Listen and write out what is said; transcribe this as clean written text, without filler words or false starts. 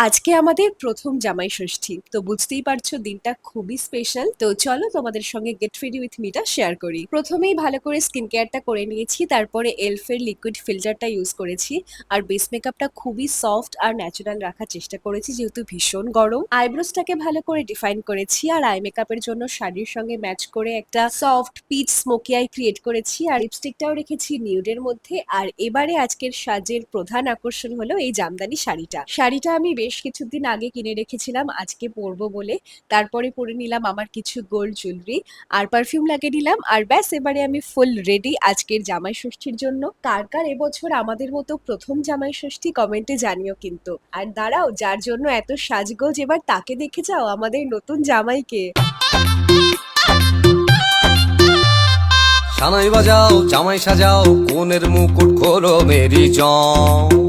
আজকে আমাদের প্রথম জামাই ষষ্ঠী, তো বুঝতেই পারছো দিনটা খুবই স্পেশাল। তো চলো তোমাদের সঙ্গে গেট রেডি উইথ মিটা শেয়ার করি। প্রথমেই ভালো করে স্কিন কেয়ারটা করে নিয়েছি, তারপরে এলফের লিকুইড ফিল্টারটা ইউজ করেছি। আর বেস মেকআপটা খুবই সফট আর ন্যাচারাল রাখার চেষ্টা করেছি, যেহেতু ভীষণ গরম। আইব্রোসটাকে ভালো করে ডিফাইন করেছি, আর আই মেকআপের জন্য শাড়ির সঙ্গে ম্যাচ করে একটা soft peach smoky eye create করেছি। আর লিপস্টিকটাও রেখেছি নিউডের মধ্যে। আর এবারে আজকের সাজের প্রধান আকর্ষণ হলো এই জামদানি শাড়িটা আমি বেশ কিছুদিন আগে কিনে রেখেছিলাম আজকে পরবো বলে। তারপরে পরে নিলাম আমার কিছু গোল্ড জুয়েলারি, আর পারফিউম লাগিয়ে নিলাম, আর ব্যাস এবারে আমি ফুল রেডি আজকের জামাই ষষ্ঠীর জন্য। কার কার এবছর আমাদের মতো প্রথম জামাই ষষ্ঠী কমেন্টে জানিও কিন্তু। আর দাঁড়াও, যার জন্য এত সাজগোজ, এবার তাকে দেখে যাও, আমাদের নতুন জামাইকে। সানাই বাজাও জামাই সাজাও, কোনের মুকুট খোলো মেরি জং।